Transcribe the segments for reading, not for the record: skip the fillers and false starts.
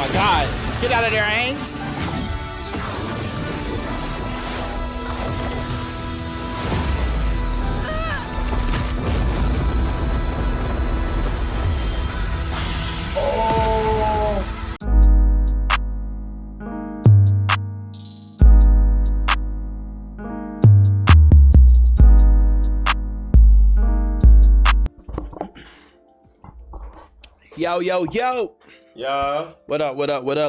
my god. Get out of there, Aang. Yo, yo, yo. Yeah. What up,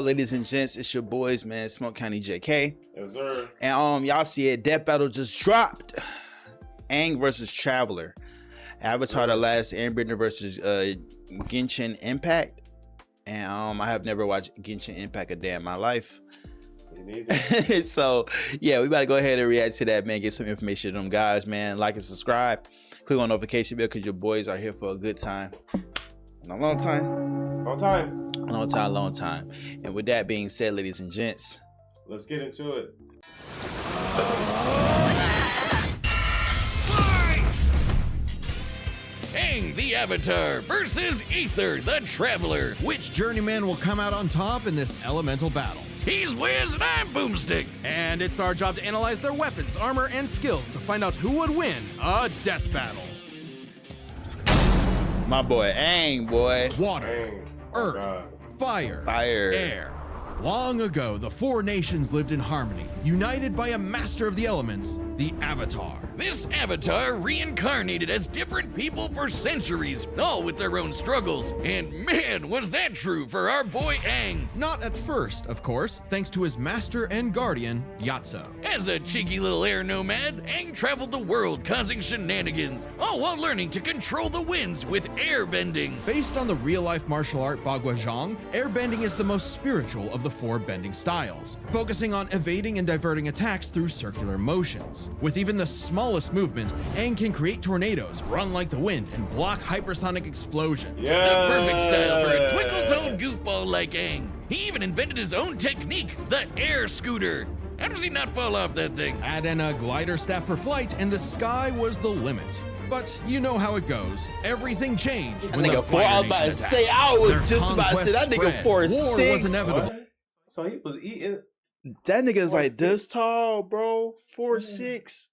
ladies and gents? It's your boys, man. SmokeCounty JK. Yes, sir. And y'all see it. Death Battle just dropped. Aang versus Traveler. Avatar: The Last Airbender versus Genshin Impact. And I have never watched Genshin Impact a day in my life. Me neither. So yeah, we about to go ahead and react to that, man. Get some information to them guys, man. Like and subscribe. Click on notification bell because your boys are here for a good time. And a long time. Long time. And with that being said, ladies and gents, let's get into it. Aang the Avatar versus Aether the Traveler. Which journeyman will come out on top in this elemental battle? He's Wiz and I'm Boomstick. And it's our job to analyze their weapons, armor, and skills to find out who would win a death battle. my boy Aang, boy. Water, Dang. earth, God. fire, Fire. air. Long ago, the four nations lived in harmony, united by a master of the elements, the Avatar. This Avatar reincarnated as different people for centuries, all with their own struggles. And man, was that true for our boy Aang. Not at first, of course, thanks to his master and guardian, Gyatso. As a cheeky little air nomad, Aang traveled the world causing shenanigans, all while learning to control the winds with airbending. Based on the real-life martial art Bagua Zhang, airbending is the most spiritual of the four bending styles, focusing on evading and diverting attacks through circular motions. With even the smallest movement, Aang can create tornadoes, run like the wind, and block hypersonic explosions. Yeah. The perfect style for a twinkle-toed goofball like Aang. He even invented his own technique, the air scooter. How does he not fall off that thing? Add in a glider staff for flight, and the sky was the limit. But you know how it goes. Everything changed when the Nigga, four. Fire I was about to Nation attacked. say. I was Their just about to say that conquest nigga spread. 4'6". War was inevitable. What? So he was eating. That nigga is like 4'6". this tall, bro. 4'6".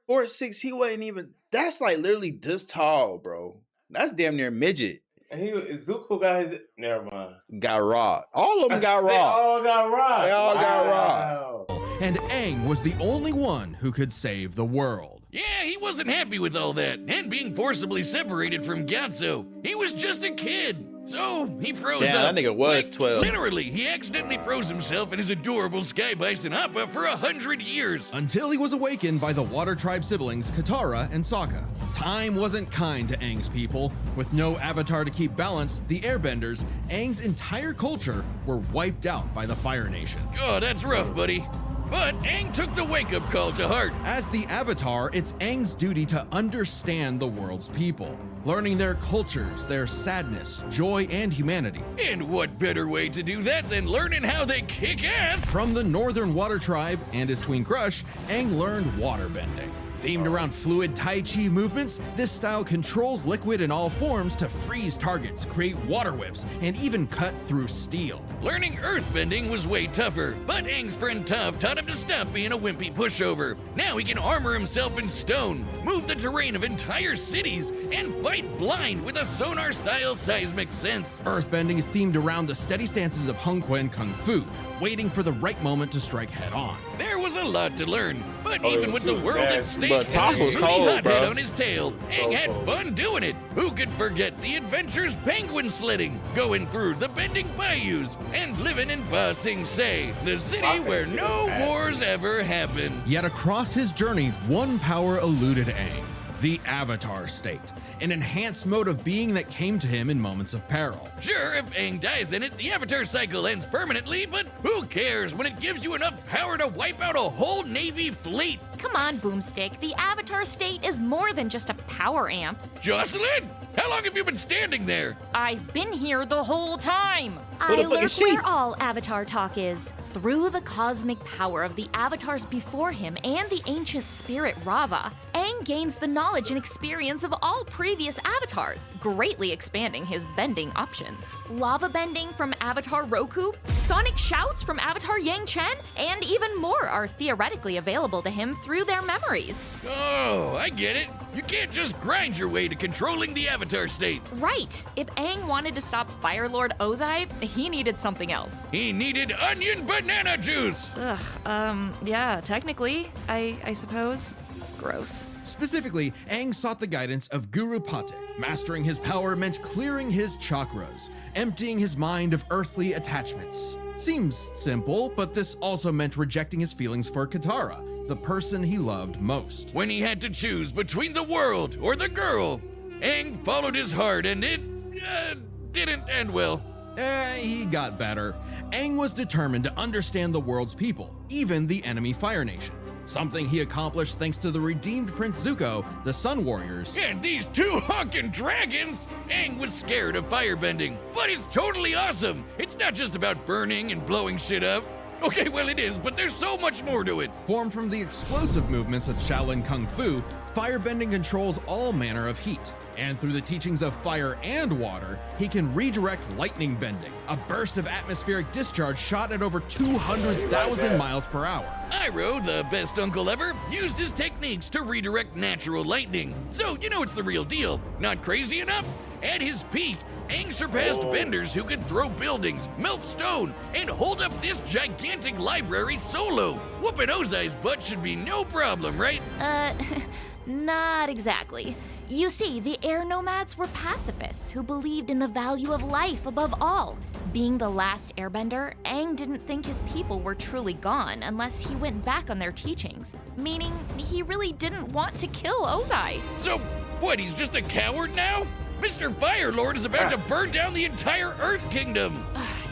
4'6". He wasn't even. That's like literally this tall, bro. That's damn near midget. And Zuko got his. Never mind. Got robbed. All of them got They robbed. all got robbed. They all got robbed. And Aang was the only one who could save the world. Yeah, he wasn't happy with all that, and being forcibly separated from Gyatso. He was just a kid, so he froze Damn, up. that nigga was Like, 12. Literally, he accidentally froze himself and his adorable Sky Bison Appa for 100 years. Until he was awakened by the Water Tribe siblings Katara and Sokka. Time wasn't kind to Aang's people. With no avatar to keep balance, the Airbenders, Aang's entire culture, were wiped out by the Fire Nation. Oh, that's rough, buddy. But Aang took the wake-up call to heart. As the Avatar, it's Aang's duty to understand the world's people, learning their cultures, their sadness, joy, and humanity. And what better way to do that than learning how they kick ass? From the Northern Water Tribe and his twin crush, Aang learned waterbending. Themed around fluid Tai Chi movements, this style controls liquid in all forms to freeze targets, create water whips, and even cut through steel. Learning earthbending was way tougher, but Aang's friend Toph taught him to stop being a wimpy pushover. Now he can armor himself in stone, move the terrain of entire cities, and fight blind with a sonar-style seismic sense. Earthbending is themed around the steady stances of Hung Quan Kung Fu, waiting for the right moment to strike head on. There was a lot to learn, but Oh, even with the shoot, world at nasty. stake But and Toph this was moody cold, hothead bro. on his tail, Aang had fun doing it. Who could forget the adventures penguin sledding, going through the bending bayous, and living in Ba Sing Se, the city where no wars ever happened. Yet across his journey, one power eluded Aang, the Avatar state, an enhanced mode of being that came to him in moments of peril. Sure, if Aang dies in it, the Avatar cycle ends permanently, but who cares when it gives you enough power to wipe out a whole Navy fleet? Come on, Boomstick. The Avatar state is more than just a power amp. Jocelyn, how long have you been standing there? I've been here the whole time. Who the I fuck lurk is she? where all Avatar talk is. Through the cosmic power of the Avatars before him and the ancient spirit Rava, Aang gains the knowledge and experience of all previous Avatars, greatly expanding his bending options. Lava bending from Avatar Roku, sonic shouts from Avatar Yang Chen, and even more are theoretically available to him through their memories. Oh, I get it. You can't just grind your way to controlling the Avatar state. Right. If Aang wanted to stop Fire Lord Ozai, he needed something else. He needed onion banana juice. Yeah, technically, I suppose. Gross. Specifically, Aang sought the guidance of Guru Patek. Mastering his power meant clearing his chakras, emptying his mind of earthly attachments. Seems simple, but this also meant rejecting his feelings for Katara, the person he loved most. When he had to choose between the world or the girl, Aang followed his heart and it didn't end well. He got better. Aang was determined to understand the world's people, even the enemy Fire Nation. Something he accomplished thanks to the redeemed Prince Zuko, the Sun Warriors, And these two honkin' dragons! Aang was scared of firebending, but it's totally awesome. It's not just about burning and blowing shit up. Okay, well it is, but there's so much more to it. formed from the explosive movements of Shaolin Kung Fu. Firebending controls all manner of heat. And through the teachings of fire and water, he can redirect lightning bending, a burst of atmospheric discharge shot at over 200,000 miles per hour. Iroh, the best uncle ever, used his techniques to redirect natural lightning. So, you know it's the real deal. Not crazy enough? At his peak, Aang surpassed benders who could throw buildings, melt stone, and hold up this gigantic library solo. Whooping Ozai's butt should be no problem, right? Not exactly. You see, the air nomads were pacifists who believed in the value of life above all. Being the last airbender, Aang didn't think his people were truly gone unless he went back on their teachings, meaning he really didn't want to kill Ozai. So, what, he's just a coward now? Mr. Firelord is about to burn down the entire Earth Kingdom!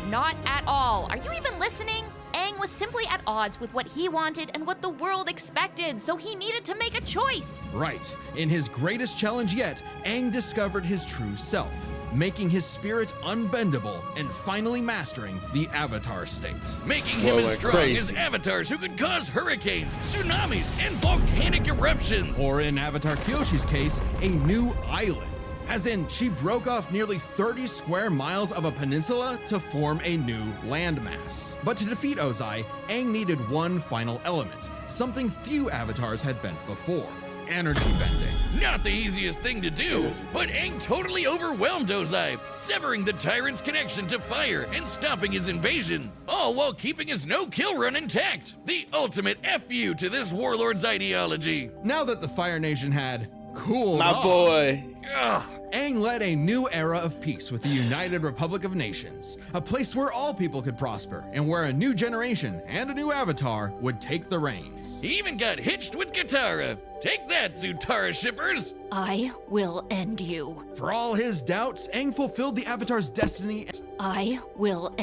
Not at all. Are you even listening? Aang was simply at odds with what he wanted and what the world expected, so he needed to make a choice. Right. In his greatest challenge yet, Aang discovered his true self, making his spirit unbendable and finally mastering the Avatar state. Making him Whoa, as like strong crazy. as avatars who could cause hurricanes, tsunamis, and volcanic eruptions! Or in Avatar Kyoshi's case, a new island. As in, she broke off nearly 30 square miles of a peninsula to form a new landmass. But to defeat Ozai, Aang needed one final element, something few avatars had bent before: energy bending. Not the easiest thing to do, but Aang totally overwhelmed Ozai, severing the tyrant's connection to fire and stopping his invasion, all while keeping his no-kill run intact. The ultimate FU to this warlord's ideology. Now that the Fire Nation had cooled My off, boy. Ugh. Aang led a new era of peace with the United Republic of Nations, a place where all people could prosper and where a new generation and a new avatar would take the reins. He even got hitched with Katara. Take that, Zutara shippers! I will end you. For all his doubts, Aang fulfilled the Avatar's destiny. I will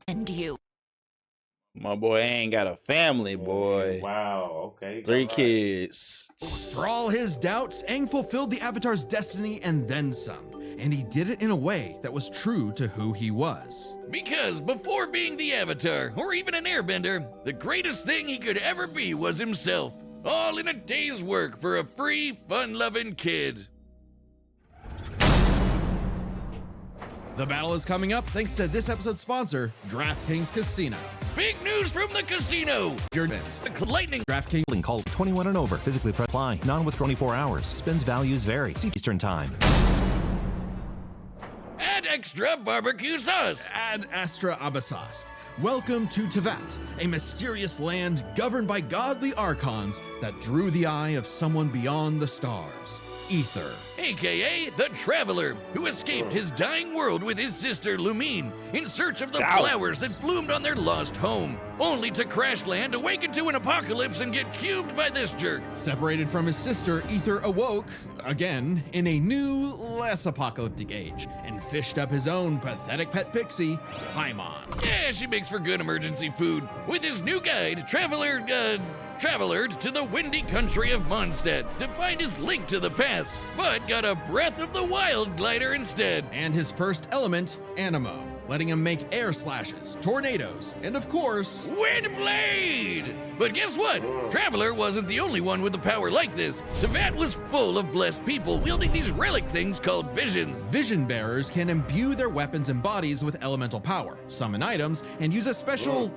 end you. My boy ain't got a family, boy. Wow. Okay. 3 Alright. kids. For all his doubts, Aang fulfilled the Avatar's destiny and then some. And he did it in a way that was true to who he was. Because before being the Avatar, or even an Airbender, the greatest thing he could ever be was himself. All in a day's work for a free, fun-loving kid. The battle is coming up thanks to this episode's sponsor, DraftKings Casino. Big news from the casino! Your The lightning DraftKings Call 21 and over. Physically apply. Non with 24 hours. Spins values vary. See Eastern Time. add extra barbecue sauce. Ad Astra Abasask. Welcome to Tevat, a mysterious land governed by godly archons that drew the eye of someone beyond the stars, Aether. AKA the Traveler, who escaped his dying world with his sister Lumine in search of the Thousands. flowers that bloomed on their lost home, only to crash land, awaken to an apocalypse, and get cubed by this jerk. Separated from his sister, Aether awoke, again, in a new, less apocalyptic age, and fished up his own pathetic pet pixie, Paimon. Yeah, she makes for good emergency food. With his new guide, Traveler to the windy country of Mondstadt to find his link to the past, but got a Breath of the Wild glider instead. And his first element, Anemo, letting him make air slashes, tornadoes, and of course, Windblade! But guess what? Traveler wasn't the only one with a power like this. Tevat was full of blessed people wielding these relic things called visions. vision bearers can imbue their weapons and bodies with elemental power, summon items, and use a special,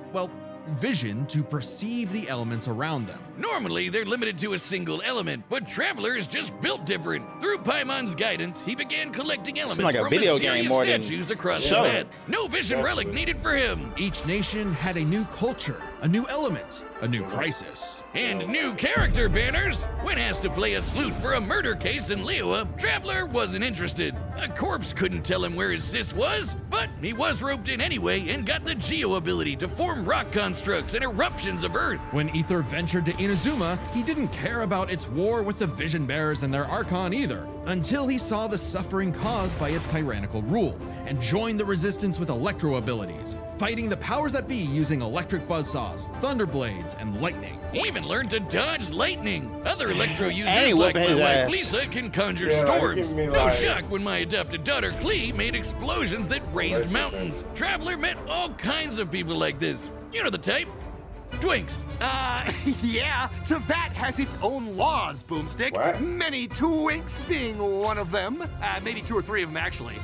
vision to perceive the elements around them. Normally, they're limited to a single element, but Traveler is just built different. Through Paimon's guidance, he began collecting elements like a from video game mysterious more than statues across show. Tevat. No vision relic needed for him. Each nation had a new culture, a new element, a new crisis. And new character banners. When asked to play a sleuth for a murder case in Liyue, Traveler wasn't interested. A corpse couldn't tell him where his sis was, but he was roped in anyway and got the Geo ability to form rock constructs and eruptions of Earth. When Aether ventured to Inazuma, he didn't care about its war with the Vision Bearers and their Archon either, until he saw the suffering caused by its tyrannical rule, and joined the resistance with electro abilities, fighting the powers that be using electric buzzsaws, thunder blades, and lightning. He even learned to dodge lightning. Other electro users Hey, like whoop my his wife ass. Lisa can conjure Yeah, like, storms. give me, No like- shock when my adopted daughter Klee made explosions that raised mountains. Traveler met all kinds of people like this. You know the type. Twinks. Yeah, Tevat has its own laws, Boomstick. What? Many twinks being one of them. Maybe 2 or 3 of them, actually.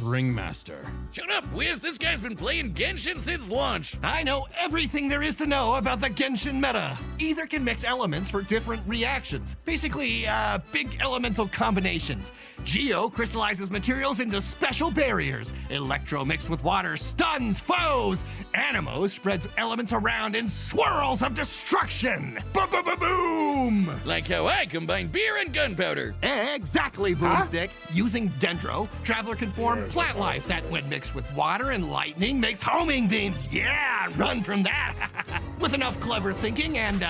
Ringmaster. Shut up, Wiz. This guy's been playing Genshin since launch. I know everything there is to know about the Genshin meta. Either can mix elements for different reactions. Basically, big elemental combinations. Geo crystallizes materials into special barriers. Electro mixed with water stuns foes. Anemo spreads elements around in swirls of destruction. Boom! Like how I combine beer and gunpowder. Exactly, Boomstick. Using Dendro, Traveler can form plant life that, when mixed with water and lightning, makes homing beams. Yeah, run from that. With enough clever thinking and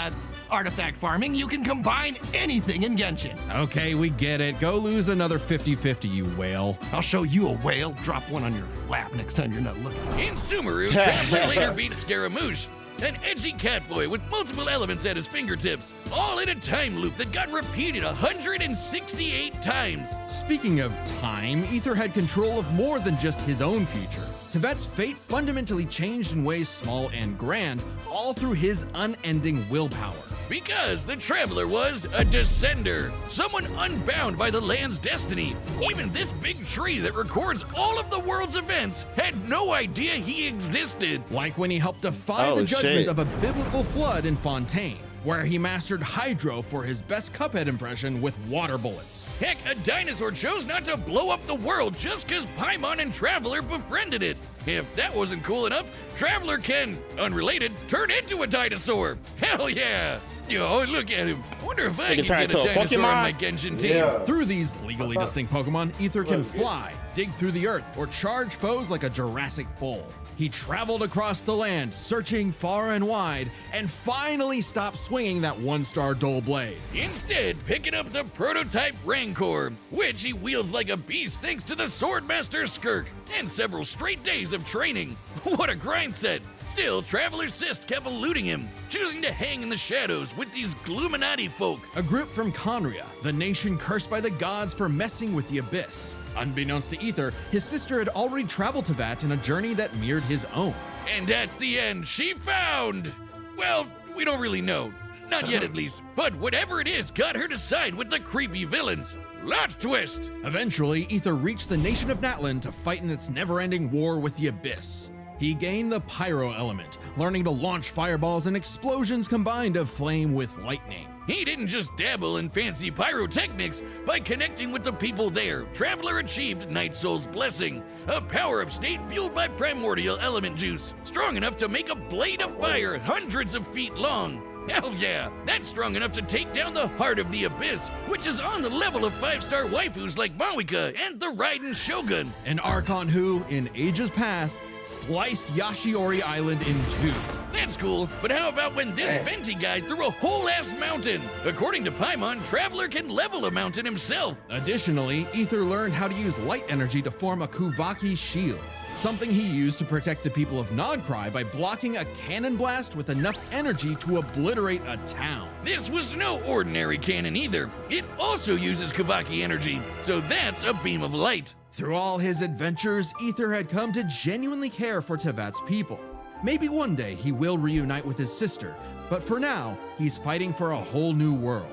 artifact farming, you can combine anything in Genshin. Okay, we get it. Go lose another 50-50, you whale. I'll show you a whale. Drop one on your lap next time you're not looking. In Sumeru, Traveler later beat Scaramouche, an edgy catboy with multiple elements at his fingertips, all in a time loop that got repeated 168 times. Speaking of time, Aether had control of more than just his own future. Tevat's fate fundamentally changed in ways small and grand, all through his unending willpower. Because the Traveler was a descender, someone unbound by the land's destiny. Even this big tree that records all of the world's events had no idea he existed. Like when he helped defy Oh, the judgment shit. of a biblical flood in Fontaine, where he mastered Hydro for his best Cuphead impression with water bullets. Heck, a dinosaur chose not to blow up the world just because Paimon and Traveler befriended it. If that wasn't cool enough, Traveler can, unrelated, turn into a dinosaur. Hell yeah! Yo, look at him. Wonder if I They can can turn get a into a dinosaur on Pokemon? my Genshin team. Yeah. Through these legally distinct Pokemon, Aether can fly, dig through the earth, or charge foes like a Jurassic bull. He traveled across the land, searching far and wide, and finally stopped swinging that one-star dull blade. Instead, picking up the prototype Rancor, which he wields like a beast thanks to the Swordmaster Skirk, and several straight days of training. What a grind set! Still, Traveler's Cyst kept eluding him, choosing to hang in the shadows with these Gluminati folk. A group from Conria, the nation cursed by the gods for messing with the Abyss. Unbeknownst to Aether, his sister had already traveled to Vat in a journey that mirrored his own. And at the end, she found... Well, we don't really know. Not yet, at least. But whatever it is got her to side with the creepy villains. Lot twist! Eventually, Aether reached the nation of Natlan to fight in its never-ending war with the Abyss. He gained the Pyro element, learning to launch fireballs and explosions combined of flame with lightning. He didn't just dabble in fancy pyrotechnics. By connecting with the people there, Traveler achieved Night Soul's Blessing, a power-up state fueled by primordial element juice, strong enough to make a blade of fire hundreds of feet long. Hell yeah, that's strong enough to take down the heart of the Abyss, which is on the level of 5-star waifus like Mawika and the Raiden Shogun. An Archon who, in ages past, sliced Yashiori Island in two. That's cool, but how about when this Venti guy threw a whole-ass mountain? According to Paimon, Traveler can level a mountain himself. Additionally, Aether learned how to use light energy to form a Kuvaki shield, something he used to protect the people of Nodcry by blocking a cannon blast with enough energy to obliterate a town. This was no ordinary cannon either. It also uses Kavaki energy, so that's a beam of light. Through all his adventures, Aether had come to genuinely care for Tevat's people. Maybe one day he will reunite with his sister, but for now, he's fighting for a whole new world.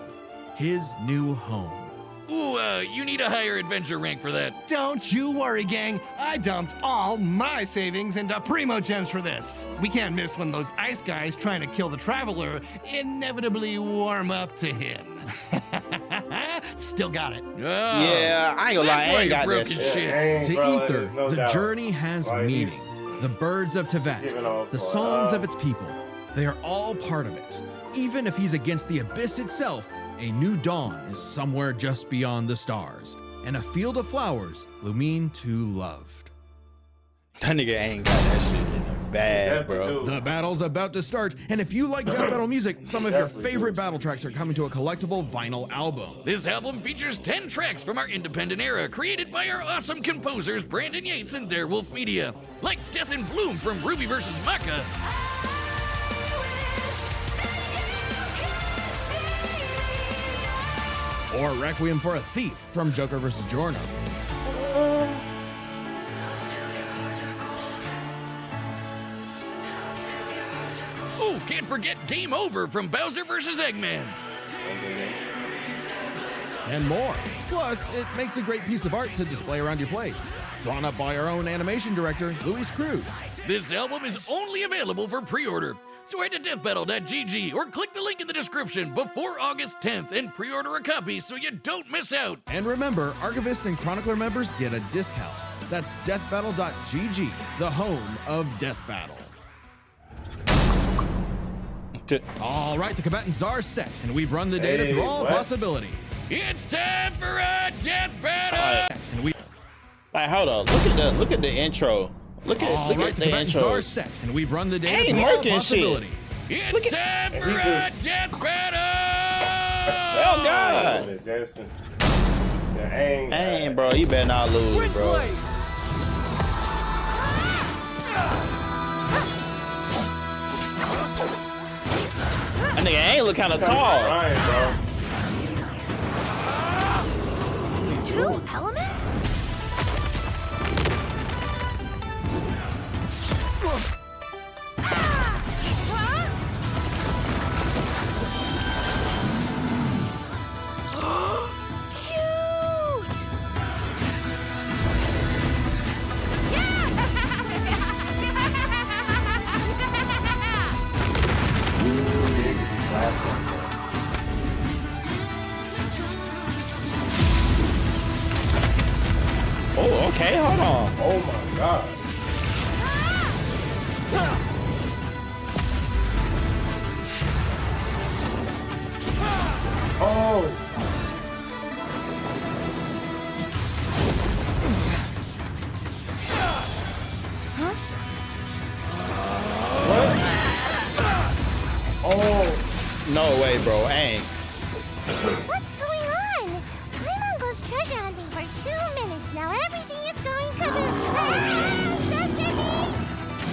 His new home. Ooh, you need a higher adventure rank for that. Don't you worry, gang. I dumped all my savings into Primo Gems for this. We can't miss when those ice guys trying to kill the Traveler inevitably warm up to him. Still got it. Oh, Yeah, I ain't gonna lie, that's I why ain't you're got broken that shit. shit. Dang, To bro, Aether, there's no the doubt. journey has Like, he's meaning. The birds of giving Tevat, off the for songs love. of its people, they are all part of it. Even if he's against the abyss itself, a new dawn is somewhere just beyond the stars, and a field of flowers Lumine too loved. That nigga ain't got that shit in the bag, bro. Definitely do. The battle's about to start, and if you like death battle music, some of your Definitely favorite do. battle tracks are coming to a collectible vinyl album. This album features 10 tracks from our independent era, created by our awesome composers Brandon Yates and Their Wolf Media, like Death in Bloom from Ruby vs. Maka, Or Requiem for a Thief from Joker vs. Giorno. oh, can't forget Game Over from Bowser vs. Eggman. And more. Plus, it makes a great piece of art to display around your place. Drawn up by our own animation director, Luis Cruz. This album is only available for pre-order, so head to deathbattle.gg or click the link in the description before August 10th and pre-order a copy so you don't miss out. And remember, Archivist and Chronicler members get a discount. That's deathbattle.gg, the home of Death Battle. All right, the combatants are set, and we've run the data Hey, through all what? possibilities. It's time for a death battle! And we Like, hold on. Look at the intro. Look all at right, the the combatants intro. are set, and we've run the data Ain't through all working shit. possibilities. It's time for he a just- death battle! Oh God. The dancing. The Aang. Dang, bro, you better not lose, bro. That nigga ain't look kind of tall. Ryan, bro. 2 elements? Cute! Oh, okay, hold on. Oh my God. Oh. What? Oh. No way, bro. Aang. What's going on? Paimon goes treasure hunting for 2 minutes. Now everything is going kaboom. Ah, stop me!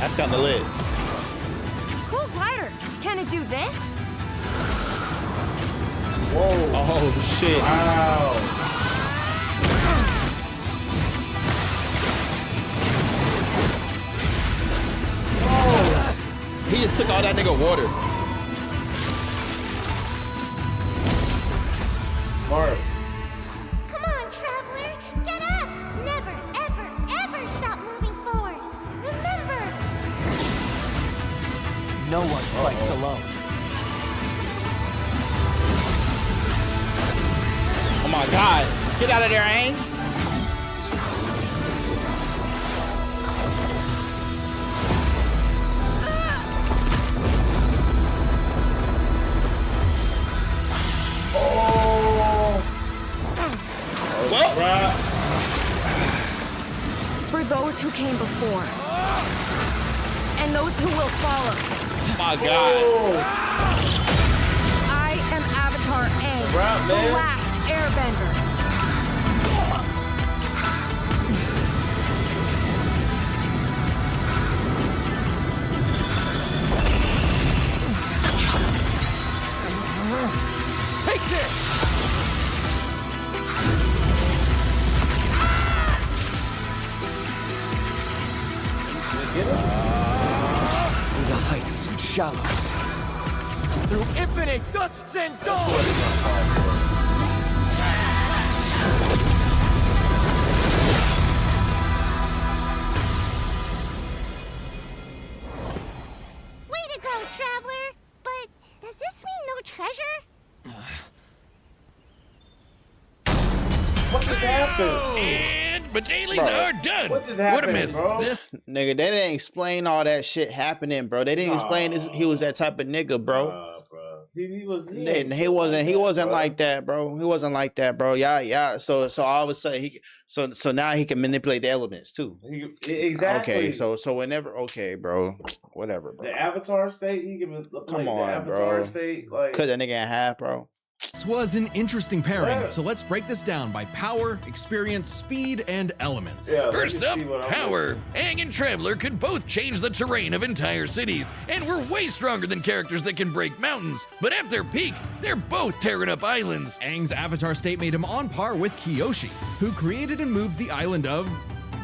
That's kind of lit. Cool glider. Can it do this? Whoa. Oh shit. Wow. He just took all that nigga water. Smart. Come on, traveler. Get up. Never, ever, ever stop moving forward. Remember. No one fights alone. Oh my God. Get out of there, Aang. came before, and those who will follow. My God. I am Avatar Aang, Right, the man. last Airbender. Take this! Through the heights and shallows. Through infinite dusks and dawns! Way to go, Traveler! But does this mean no treasure? What just happened? And Batalies Bro. are done. What just What a happened, miss. bro? Nigga, they didn't explain all that shit happening, bro. They didn't explain this. He was that type of nigga, bro. Bro. He was. He wasn't like that, bro. He wasn't like that, bro. Yeah. So all of a sudden so now he can manipulate the elements too. Exactly. Okay, so whenever, okay, bro, whatever, bro. The Avatar state, he can play Come the on, Avatar bro. state. Like, Cut that nigga in half, bro. This was an interesting pairing, Yeah. so let's break this down by power, experience, speed, and elements. yeah, First let up, me see what I'm power. Aang and Traveler could both change the terrain of entire cities, and we're way stronger than characters that can break mountains. But at their peak, they're both tearing up islands. Aang's avatar state made him on par with Kyoshi, who created and moved the island of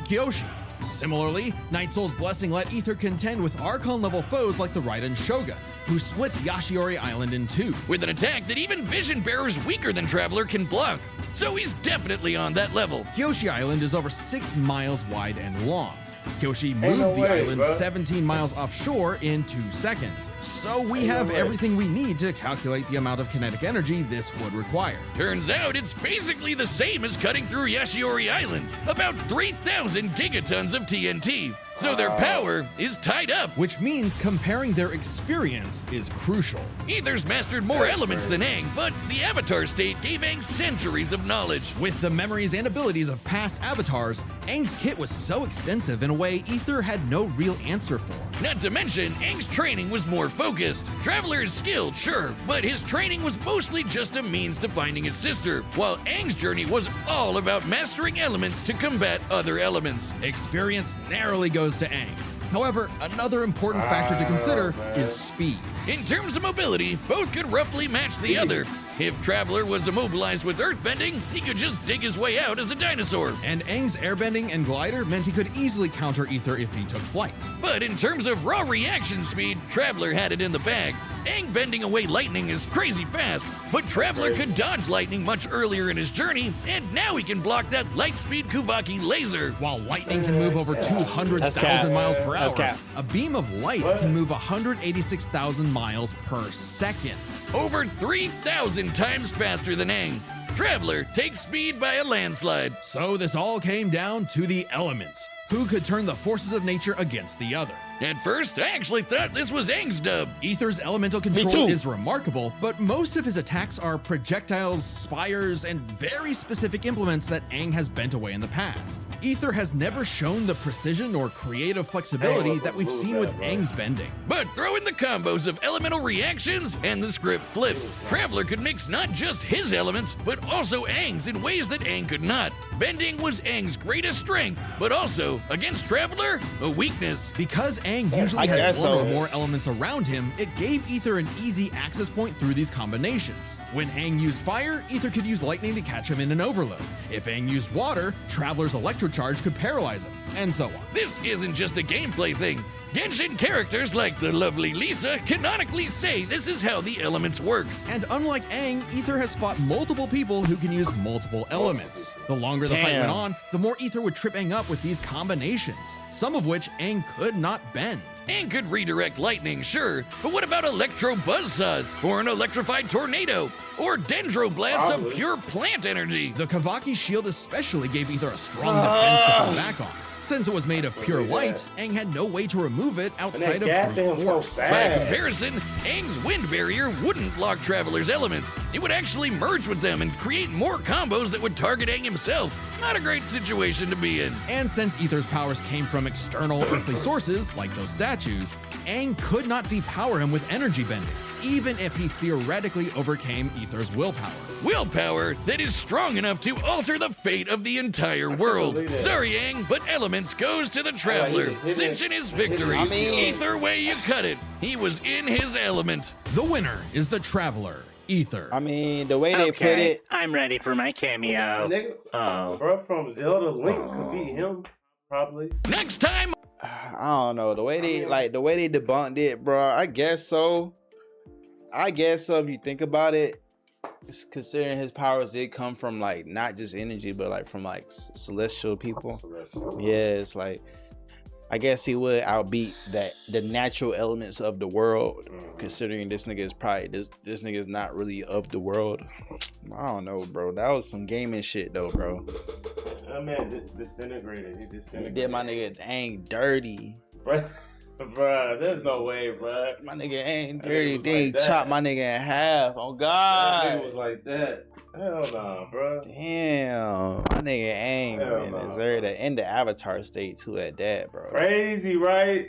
Kyoshi. Similarly, Night Soul's Blessing let Aether contend with Archon-level foes like the Raiden Shogun, who split Yashiori Island in two. With an attack that even Vision Bearers weaker than Traveler can block. So he's definitely on that level. Kyoshi Island is over 6 miles wide and long. Kyoshi moved no the way, island bro. 17 miles offshore in 2 seconds. So we have way. everything we need to calculate the amount of kinetic energy this would require. Turns out it's basically the same as cutting through Yashiori Island, about 3,000 gigatons of TNT. So their power is tied up. Which means comparing their experience is crucial. Aether's mastered more elements than Aang, but the Avatar state gave Aang centuries of knowledge. With the memories and abilities of past avatars, Aang's kit was so extensive in a way Aether had no real answer for. Not to mention, Aang's training was more focused. Traveler is skilled, sure, but his training was mostly just a means to finding his sister, while Aang's journey was all about mastering elements to combat other elements. Experience narrowly goes to Aang. However, another important factor to consider is speed. In terms of mobility, both could roughly match the other. If Traveler was immobilized with earthbending, he could just dig his way out as a dinosaur. And Aang's airbending and glider meant he could easily counter Aether if he took flight. But in terms of raw reaction speed, Traveler had it in the bag. Aang bending away lightning is crazy fast, but Traveler could dodge lightning much earlier in his journey, and now he can block that light-speed Kuvaki laser. While lightning can move over 200,000 miles per hour, a beam of light can move 186,000 miles per second. Over 3,000 times faster than Aang. Traveler takes speed by a landslide. So this all came down to the elements. Who could turn the forces of nature against the other? At first, I actually thought this was Aang's dub. Aether's elemental control is remarkable, but most of his attacks are projectiles, spires, and very specific implements that Aang has bent away in the past. Aether has never shown the precision or creative flexibility that we've seen with Aang's bending. But throw in the combos of elemental reactions and the script flips. Traveler could mix not just his elements, but also Aang's in ways that Aang could not. Bending was Aang's greatest strength, but also, against Traveler, a weakness. Because Aang usually had one or more elements around him, it gave Aether an easy access point through these combinations. When Aang used fire, Aether could use lightning to catch him in an overload. If Aang used water, Traveler's electrocharge could paralyze him, and so on. This isn't just a gameplay thing. Genshin characters like the lovely Lisa canonically say this is how the elements work. And unlike Aang, Aether has fought multiple people who can use multiple elements. The longer the fight went on, the more Aether would trip Aang up with these combinations, some of which Aang could not bend. Aang could redirect lightning, sure, but what about electro buzzsaws, or an electrified tornado, or dendroblasts of pure plant energy? The Kavaki shield especially gave Aether a strong defense to fall back on. Since it was made of pure light, Aang had no way to remove it outside of brute force. By comparison, Aang's wind barrier wouldn't block Traveler's elements. It would actually merge with them and create more combos that would target Aang himself. Not a great situation to be in. And since Aether's powers came from external earthly sources, like those statues, Aang could not depower him with energy bending, even if he theoretically overcame Aether's willpower. Willpower that is strong enough to alter the fate of the entire world. believe that. Sorry, Aang, but Elements goes to the Traveler, cinching his victory. I mean- Either way you cut it, he was in his element. The winner is the Traveler, Aether. I mean, the way they put it, I'm ready for my cameo. Nigga, Oh. bro from Zelda Link could be him, probably. Next time, I don't know. The way they debunked it, bro. I guess so. If you think about it, it's considering his powers did come from like not just energy, but like from like celestial people. Yeah, it's like I guess he would outbeat the natural elements of the world, considering this nigga is probably this nigga is not really of the world. I don't know, bro. That was some gaming shit though, bro. That man disintegrated. He He disintegrated. did my nigga Aang dirty. Bruh, there's no way, bruh. My nigga Aang That nigga dirty. was Then he like that. chopped my nigga in half. Oh That God. nigga was like that. Hell nah, bruh. Damn, my nigga Aang Hell man, nah, deserved to end the Avatar state too at that, bro. Crazy, right?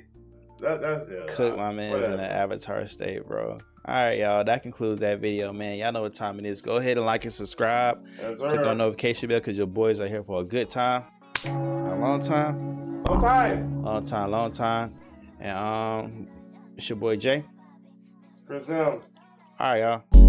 That's yeah. Cook my man's in whatever. the Avatar state, bro. All right, y'all. That concludes that video, man. Y'all know what time it is. Go ahead and like and subscribe. Yes, Click sir. on notification bell because your boys are here for a good time, a long time, On time. long time. And it's your boy Jay. Chris M. All right, y'all.